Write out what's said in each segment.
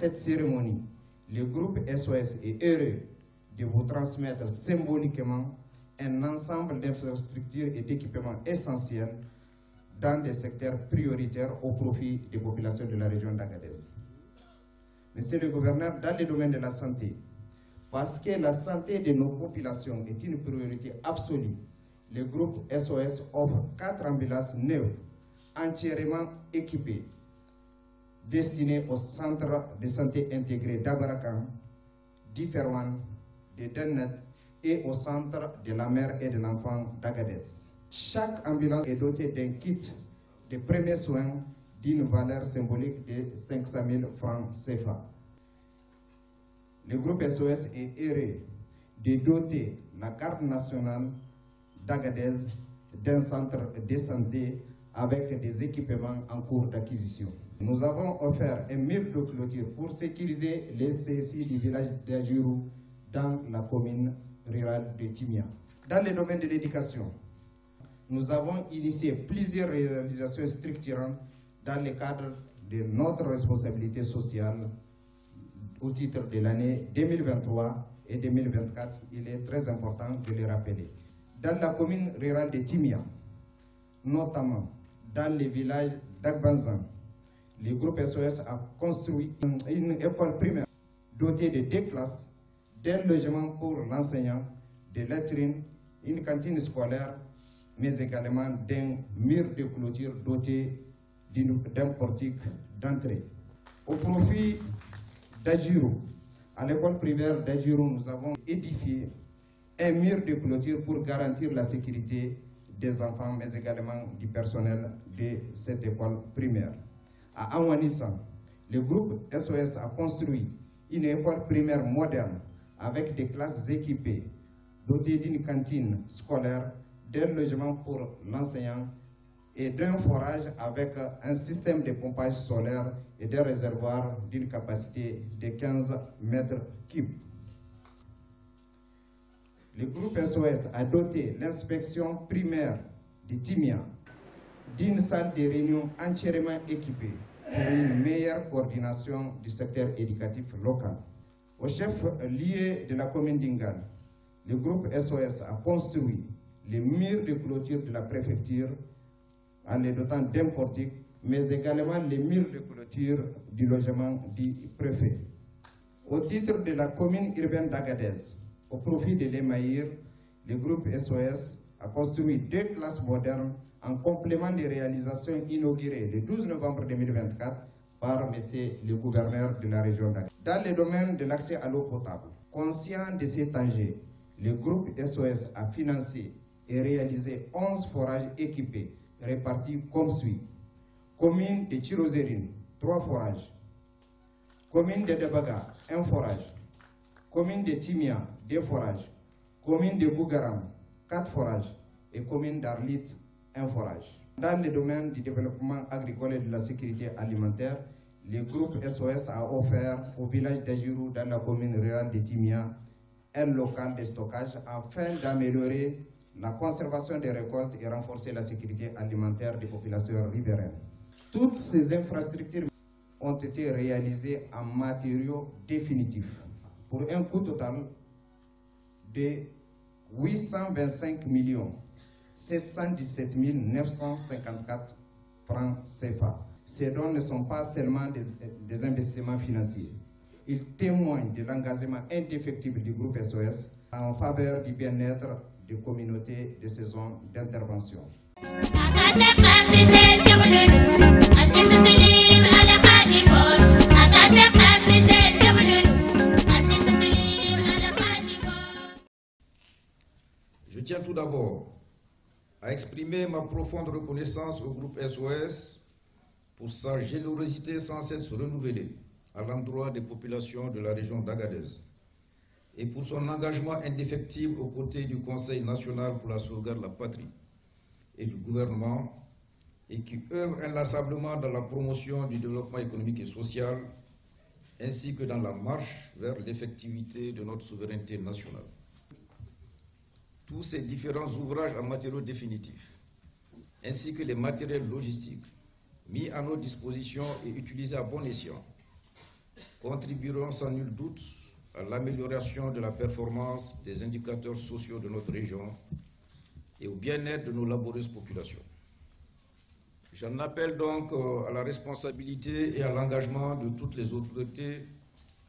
cette cérémonie, le groupe SOS est heureux de vous transmettre symboliquement un ensemble d'infrastructures et d'équipements essentiels dans des secteurs prioritaires au profit des populations de la région d'Agadez. Monsieur le gouverneur, dans le domaine de la santé, parce que la santé de nos populations est une priorité absolue, le groupe SOS offre 4 ambulances neuves, entièrement équipées, destinées au centre de santé intégré d'Abarakan, d'Iferwan, de Dennet et au centre de la mère et de l'enfant d'Agadez. Chaque ambulance est dotée d'un kit de premiers soins d'une valeur symbolique de 500 000 francs CFA. Le groupe SOS est heureux de doter la garde nationale d'Agadez d'un centre de santé avec des équipements en cours d'acquisition. Nous avons offert un mur de clôture pour sécuriser les CSI du village d'Adjirou dans la commune rurale de Timia. Dans le domaine de l'éducation, nous avons initié plusieurs réalisations structurantes dans le cadre de notre responsabilité sociale au titre de l'année 2023 et 2024. Il est très important de le rappeler. Dans la commune rurale de Timia, notamment dans le village d'Agbanzan, le groupe SOS a construit une école primaire dotée de 2 classes, d'un logement pour l'enseignant, de latrines, une cantine scolaire, mais également d'un mur de clôture doté d'un portique d'entrée. Au profit d'Adjirou, à l'école primaire d'Adjirou, nous avons édifié un mur de clôture pour garantir la sécurité des enfants, mais également du personnel de cette école primaire. À Anwanissan, le groupe SOS a construit une école primaire moderne avec des classes équipées, dotées d'une cantine scolaire, d'un logement pour l'enseignant et d'un forage avec un système de pompage solaire et d'un réservoir d'une capacité de 15 mètres cubes. Le groupe SOS a doté l'inspection primaire de Timia d'une salle de réunion entièrement équipée pour une meilleure coordination du secteur éducatif local. Au chef-lieu de la commune d'Ingal, le groupe SOS a construit les murs de clôture de la préfecture en les dotant d'un portique, mais également les murs de clôture du logement du préfet. Au titre de la commune urbaine d'Agadez, au profit de l'Emaïr, le groupe SOS a construit 2 classes modernes en complément des réalisations inaugurées le 12 novembre 2024 par M. le gouverneur de la région d'Agadez. Dans le domaine de l'accès à l'eau potable, conscient de cet enjeu, le groupe SOS a financé et réalisé 11 forages équipés répartis comme suit. Commune de Tirozérine, 3 forages. Commune de Debaga, 1 forage. Commune de Timia, 2 forages. Commune de Bougaram, 4 forages. Et commune d'Arlit, 1 forage. Dans le domaine du développement agricole et de la sécurité alimentaire, le groupe SOS a offert au village d'Adjirou, dans la commune rurale de Timia, un local de stockage afin d'améliorer la conservation des récoltes et renforcer la sécurité alimentaire des populations riveraines. Toutes ces infrastructures ont été réalisées en matériaux définitifs pour un coût total de 825 717 954 francs CFA. Ces dons ne sont pas seulement des investissements financiers. Ils témoignent de l'engagement indéfectible du groupe SOS en faveur du bien-être des communautés de ces zones d'intervention. Je tiens tout d'abord à exprimer ma profonde reconnaissance au groupe SOS pour sa générosité sans cesse renouvelée à l'endroit des populations de la région d'Agadez et pour son engagement indéfectible aux côtés du Conseil national pour la sauvegarde de la patrie et du gouvernement et qui œuvre inlassablement dans la promotion du développement économique et social ainsi que dans la marche vers l'effectivité de notre souveraineté nationale. Tous ces différents ouvrages en matériaux définitifs ainsi que les matériels logistiques mis à notre disposition et utilisés à bon escient contribueront sans nul doute à l'amélioration de la performance des indicateurs sociaux de notre région et au bien-être de nos laborieuses populations. J'en appelle donc à la responsabilité et à l'engagement de toutes les autorités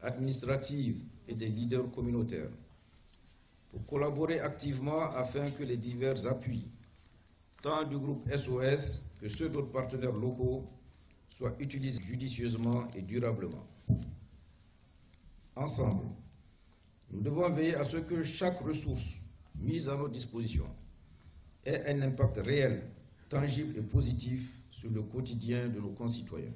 administratives et des leaders communautaires pour collaborer activement afin que les divers appuis, tant du groupe SOS que ceux d'autres partenaires locaux, soient utilisés judicieusement et durablement. Ensemble, nous devons veiller à ce que chaque ressource mise à notre disposition ait un impact réel, tangible et positif sur le quotidien de nos concitoyens.